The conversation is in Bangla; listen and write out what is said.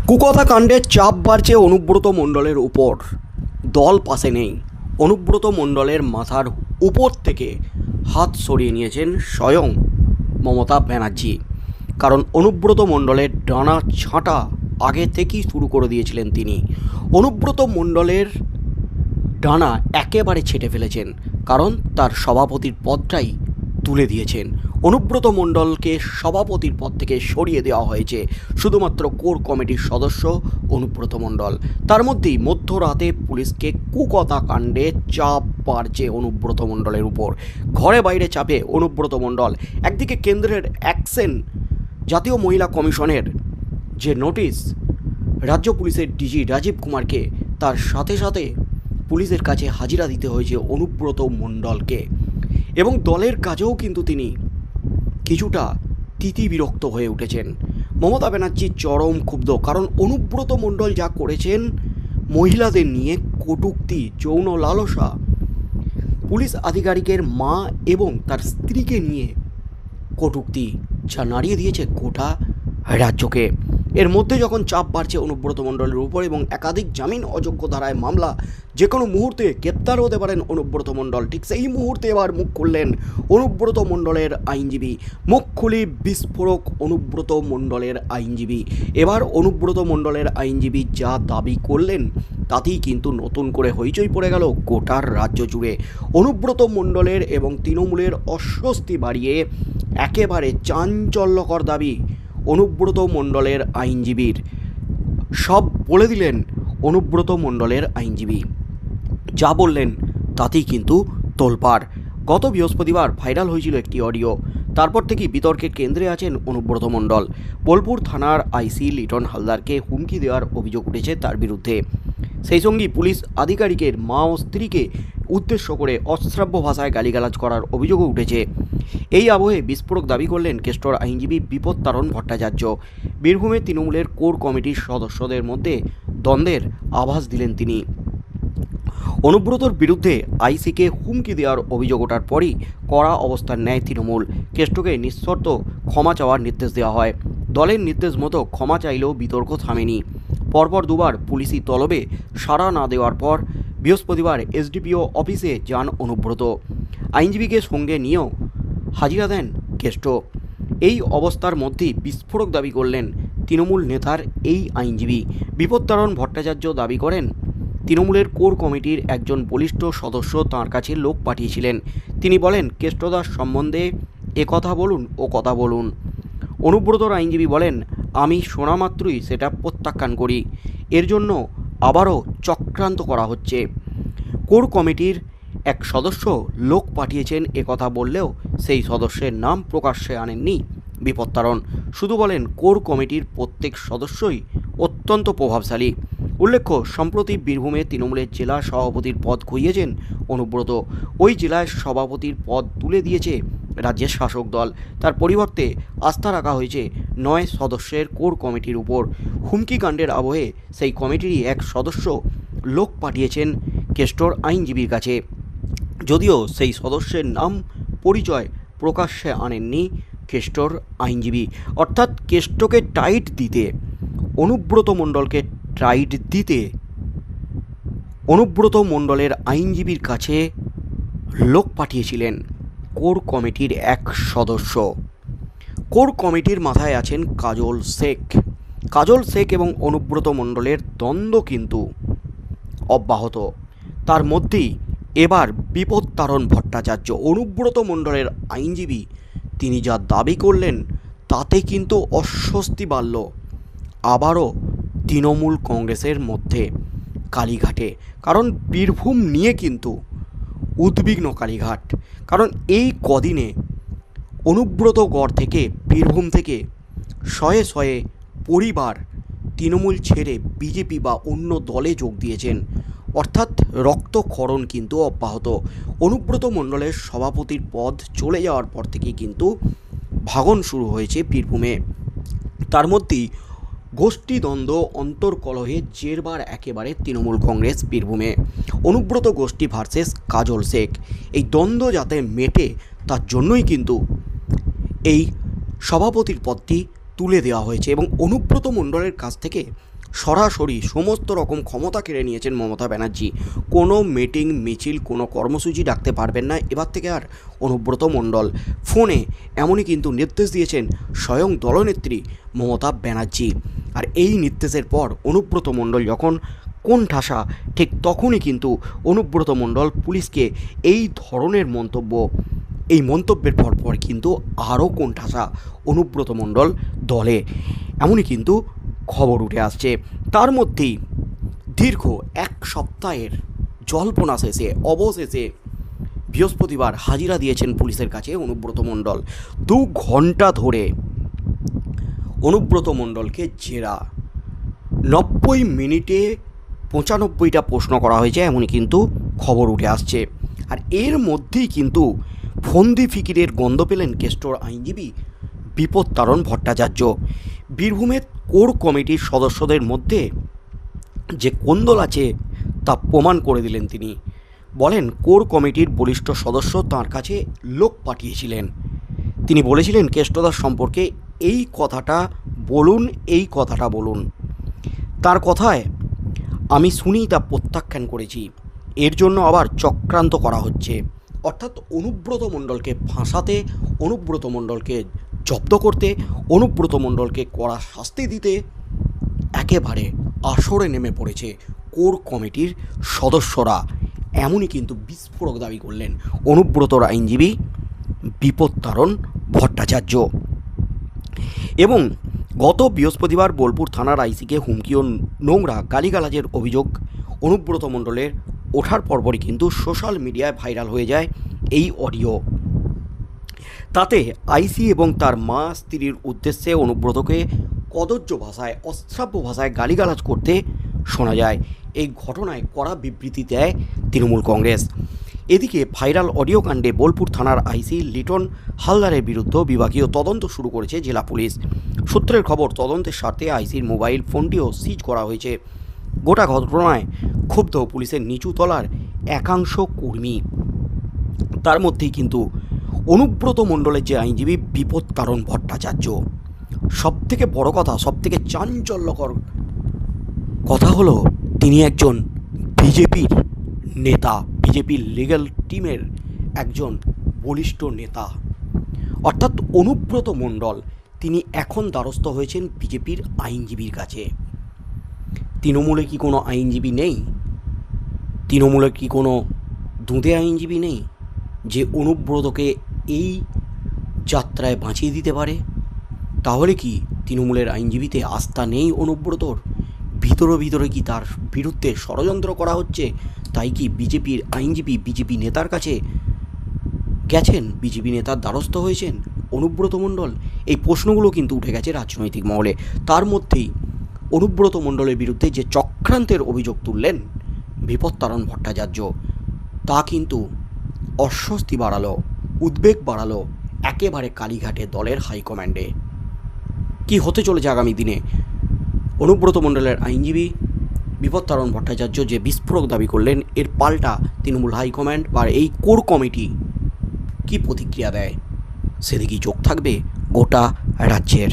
কুকথা কাণ্ডের চাপ বাড়ছে অনুব্রত মণ্ডলের উপর। দল পাশে নেই। অনুব্রত মণ্ডলের মাথার উপর থেকে হাত সরিয়ে নিয়েছেন স্বয়ং মমতা ব্যানার্জি। কারণ অনুব্রত মণ্ডলের ডানা ছাঁটা আগে থেকেই শুরু করে দিয়েছিলেন তিনি। অনুব্রত মণ্ডলের ডানা একেবারে ছেঁটে ফেলেছেন, কারণ তার সভাপতির পদটাই তুলে দিয়েছেন। অনুব্রত মণ্ডলকে সভাপতির পদ থেকে সরিয়ে দেওয়া হয়েছে শুধুমাত্র কোর কমিটির সদস্য অনুব্রত মণ্ডল। তার মধ্যেই মধ্যরাতে পুলিশকে কুকথা কাণ্ডে চাপ বাড়ছে অনুব্রত মণ্ডলের উপর। ঘরে বাইরে চাপে অনুব্রত মণ্ডল। একদিকে কেন্দ্রের অ্যাকশন, জাতীয় মহিলা কমিশনের যে নোটিশ রাজ্য পুলিশের ডিজি রাজীব কুমারকে, তার সাথে সাথে পুলিশের কাছে হাজিরা দিতে হয়েছে অনুব্রত মণ্ডলকে। এবং দলের কাজেও কিন্তু তিনি কিছুটা তিতিবিরক্ত হয়ে উঠেছেন। মমতা ব্যানার্জি চরম ক্ষুব্ধ, কারণ অনুব্রত মণ্ডল যা করেছেন মহিলাদের নিয়ে কটূক্তি, যৌন লালসা, পুলিশ আধিকারিকের মা এবং তার স্ত্রীকে নিয়ে কটূক্তি, যা নাড়িয়ে দিয়েছে গোটা রাজ্যকে। এর মধ্যে যখন চাপ বাড়ছে অনুব্রত মণ্ডলের উপর এবং একাধিক জামিন অযোগ্য ধারায় মামলা, যে কোনো মুহূর্তে গ্রেপ্তার হতে পারেন অনুব্রত মণ্ডল, ঠিক সেই মুহূর্তে এবার মুখ খুললেন অনুব্রত মণ্ডলের আইনজীবী। মুখ খুলি বিস্ফোরক অনুব্রত মণ্ডলের আইনজীবী। এবার অনুব্রত মণ্ডলের আইনজীবী যা দাবি করলেন তাতেই কিন্তু নতুন করে হইচই পড়ে গেল গোটার রাজ্য জুড়ে। অনুব্রত মণ্ডলের এবং তৃণমূলের অস্বস্তি বাড়িয়ে একেবারে চাঞ্চল্যকর দাবি অনুব্রত মণ্ডলের আইনজীবীর। সব বলে দিলেন অনুব্রত মণ্ডলের আইনজীবী। যা বললেন তাতেই কিন্তু তোলপাড়। গত বৃহস্পতিবার ভাইরাল হয়েছিল একটি অডিও। তারপর থেকেই বিতর্কের কেন্দ্রে আছেন অনুব্রত মণ্ডল। বোলপুর থানার আইসি লিটন হালদারকে হুমকি দেওয়ার অভিযোগ উঠেছে তার বিরুদ্ধে। সেই সঙ্গে পুলিশ আধিকারিকের মা ও স্ত্রীকে উদ্দেশ্য করে অশ্রাব্য ভাষায় গালিগালাজ করার অভিযোগও উঠেছে। এই আবহে বিস্ফোরক দাবি করলেন কেষ্টর আইনজীবী বিপত্তারণ ভট্টাচার্য। বীরভূমে তৃণমূলের কোর কমিটির সদস্যদের মধ্যে দ্বন্দ্বের আভাস দিলেন তিনি। অনুব্রতর বিরুদ্ধে আইসিকে হুমকি দেওয়ার অভিযোগ ওঠার পরই কড়া অবস্থান নেয় তৃণমূল। কেষ্টকে নিঃশর্ত ক্ষমা চাওয়ার নির্দেশ দেওয়া হয়। দলের নির্দেশ মতো ক্ষমা চাইলেও বিতর্ক থামেনি। পরপর দুবার পুলিশি তলবে সাড়া না দেওয়ার পর বৃহস্পতিবার এসডিপিও অফিসে যান অনুব্রত। আইনজীবীকে সঙ্গে নিয়েও হাজিরা দেন কেষ্ট। এই অবস্থার মধ্যেই বিস্ফোরক দাবি করলেন তৃণমূল নেতার এই আইনজীবী। বিপত্তারণ ভট্টাচার্য দাবি করেন তৃণমূলের কোর কমিটির একজন বলিষ্ঠ সদস্য তাঁর কাছে লোক পাঠিয়েছিলেন। তিনি বলেন, কেষ্টদাস সম্বন্ধে কথা বলুন ও কথা বলুন। অনুব্রতর আইনজীবী বলেন, আমি শোনা মাত্রই সেটা প্রত্যাখ্যান করি। এর জন্য আবারও চক্রান্ত করা হচ্ছে। কোর কমিটির এক সদস্য লোক পাঠিয়েছেন কথা বললেও সেই সদস্যের নাম প্রকাশ্যে আনেননি বিপত্তারণ। শুধু বলেন কোর কমিটির প্রত্যেক সদস্যই অত্যন্ত প্রভাবশালী। উল্লেখ্য, সম্প্রতি বীরভূমে তৃণমূলের জেলা সভাপতির পদ খুইয়েছেন অনুব্রত। ওই জেলায় সভাপতির পদ তুলে দিয়েছে রাজ্যের শাসক দল। তার পরিবর্তে আস্থা রাখা হয়েছে 9 সদস্যের কোর কমিটির উপর। হুমকি কাণ্ডের আবহে সেই কমিটিরই এক সদস্য লোক পাঠিয়েছেন কেষ্টর আইনজীবীর কাছে। যদিও সেই সদস্যের নাম পরিচয় প্রকাশ্যে আনেননি কেষ্টর আইনজীবী। অর্থাৎ কেষ্টকে টাইট দিতে, অনুব্রত মণ্ডলকে টাইট দিতে অনুব্রত মণ্ডলের আইনজীবীর কাছে লোক পাঠিয়েছিলেন কোর কমিটির এক সদস্য। কোর কমিটির মাথায় আছেন কাজল শেখ। কাজল শেখ এবং অনুব্রত মণ্ডলের দ্বন্দ্ব কিন্তু অব্যাহত। তার মধ্যেই এবার বিপত্তারণ ভট্টাচার্য, অনুব্রত মণ্ডলের আইনজীবী, তিনি যা দাবি করলেন তাতে কিন্তু অস্বস্তি বাড়ল আবারও তৃণমূল কংগ্রেসের মধ্যে কালীঘাটে। কারণ বীরভূম নিয়ে কিন্তু উদ্বিগ্ন কালীঘাট। কারণ এই কদিনে অনুব্রতগড় থেকে, বীরভূম থেকে শয়ে শয়ে পরিবার তৃণমূল ছেড়ে বিজেপি বা অন্য দলে যোগ দিয়েছেন। অর্থাৎ রক্তক্ষরণ কিন্তু অব্যাহত। অনুব্রত মণ্ডলের সভাপতির পদ চলে যাওয়ার পর থেকেই কিন্তু ভাঙন শুরু হয়েছে বীরভূমে। তার মধ্যেই গোষ্ঠীদ্বন্দ্ব, অন্তর্কলহে জেরবার একেবারে তৃণমূল কংগ্রেস বীরভূমে। অনুব্রত গোষ্ঠী ভার্সেস কাজল শেখ, এই দ্বন্দ্ব যাতে মেটে তার জন্যই কিন্তু এই সভাপতির পদটি তুলে দেওয়া হয়েছে এবং অনুব্রত মণ্ডলের কাছ থেকে সরাসরি সমস্ত রকম ক্ষমতা কেড়ে নিয়েছেন মমতা ব্যানার্জি। কোনো মিটিং মিছিল কোনো কর্মসূচি ডাকতে পারবেন না এবার থেকে আর অনুব্রত মণ্ডল। ফোনে এমনই কিন্তু নির্দেশ দিয়েছেন স্বয়ং দলনেত্রী মমতা ব্যানার্জি। আর এই নির্দেশের পর অনুব্রত মণ্ডল যখন কোণঠাসা, ঠিক তখনই কিন্তু অনুব্রত মণ্ডল পুলিশকে এই ধরনের এই মন্তব্যের পর কিন্তু আরও কোণঠাসা অনুব্রত মণ্ডল দলে, এমনই কিন্তু খবর উঠে আসছে। তার মধ্যেই দীর্ঘ এক সপ্তাহের জল্পনা শেষে অবশেষে বৃহস্পতিবার হাজিরা দিয়েছেন পুলিশের কাছে অনুব্রত মণ্ডল। 2 ঘন্টা ধরে অনুব্রত মণ্ডলকে জেরা, 90 মিনিটে 95টা প্রশ্ন করা হয়েছে, এমনই কিন্তু খবর উঠে আসছে। আর এর মধ্যেই কিন্তু ফন্দি ফিকিরের গন্ধ পেলেন কেষ্টর আইনজীবী বিপত্তারণ ভট্টাচার্য। বীরভূমের কোর কমিটির সদস্যদের মধ্যে যে কোন্দল আছে তা প্রমাণ করে দিলেন তিনি। বলেন, কোর কমিটির বলিষ্ঠ সদস্য তাঁর কাছে লোক পাঠিয়েছিলেন। তিনি বলেছিলেন কেষ্টদাস সম্পর্কে এই কথাটা বলুন। তার কথায় আমি শুনি তা প্রত্যাখ্যান করেছি। এর জন্য আবার চক্রান্ত করা হচ্ছে, অর্থাৎ অনুব্রত মণ্ডলকে ফাঁসাতে, অনুব্রত মণ্ডলকে জব্দ করতে, অনুব্রত মণ্ডলকে কড়া শাস্তি দিতে একেবারে আসরে নেমে পড়েছে কোর কমিটির সদস্যরা। এমনই কিন্তু বিস্ফোরক দাবি করলেন অনুব্রতর আইনজীবী বিপত্তারণ ভট্টাচার্য। এবং গত বৃহস্পতিবার বোলপুর থানার আইসিকে হুমকি ও নোংরা গালিগালাজের অভিযোগ অনুব্রত মণ্ডলের ওঠার পরপরই কিন্তু সোশ্যাল মিডিয়ায় ভাইরাল হয়ে যায় এই অডিও। তাতে আইসি এবং তার মা স্ত্রীর উদ্দেশ্যে অনুব্রতকে কদর্য ভাষায়, অশ্রাব্য ভাষায় গালিগালাজ করতে শোনা যায়। এই ঘটনায় কড়া বিবৃতি দেয় তৃণমূল কংগ্রেস। এদিকে ভাইরাল অডিও কাণ্ডে বোলপুর থানার আইসি লিটন হালদারের বিরুদ্ধে বিভাগীয় তদন্ত শুরু করেছে জেলা পুলিশ। সূত্রের খবর, তদন্তের স্বার্থে আইসির মোবাইল ফোনটিও সিজ করা হয়েছে। গোটা ঘটনায় ক্ষুব্ধ পুলিশের নিচু তলার একাংশ কর্মী। তার মধ্যেই কিন্তু অনুব্রত মণ্ডলের যে আইনজীবী বিপত্তারণ ভট্টাচার্য, সবথেকে বড় কথা, সবথেকে চাঞ্চল্যকর কথা হলো তিনি একজন বিজেপির নেতা, বিজেপির লিগ্যাল টিমের একজন বলিষ্ঠ নেতা। অর্থাৎ অনুব্রত মণ্ডল তিনি এখন দ্বারস্থ হয়েছেন বিজেপির আইনজীবীর কাছে। তৃণমূলে কি কোনো আইনজীবী নেই? তৃণমূলে কি কোনো দুঁদে আইনজীবী নেই যে অনুব্রতকে এই যাত্রায় বাঁচিয়ে দিতে পারে? তাহলে কি তৃণমূলের আইনজীবীতে আস্থা নেই অনুব্রতর? ভিতরে কি তার বিরুদ্ধে ষড়যন্ত্র করা হচ্ছে? তাই কি বিজেপির আইনজীবী বিজেপি নেতার কাছে গেছেন, বিজেপি নেতার দ্বারস্থ হয়েছেন অনুব্রত মণ্ডল? এই প্রশ্নগুলো কিন্তু উঠে গেছে রাজনৈতিক মহলে। তার মধ্যেই অনুব্রত মণ্ডলের বিরুদ্ধে যে চক্রান্তের অভিযোগ তুললেন বিপত্তারণ ভট্টাচার্য, তা কিন্তু অস্বস্তি বাড়ালো, উদ্বেগ বাড়ালো একেবারে কালীঘাটে দলের হাইকমান্ডে। কি হতে চলেছে আগামী দিনে? অনুব্রত মণ্ডলের আইনজীবী বিপত্তারণ ভট্টাচার্য যে বিস্ফোরক দাবি করলেন, এর পাল্টা তৃণমূল হাইকমান্ড বা এই কোর কমিটি কি প্রতিক্রিয়া দেয়, সেদিকেই চোখ থাকবে গোটা রাজ্যের।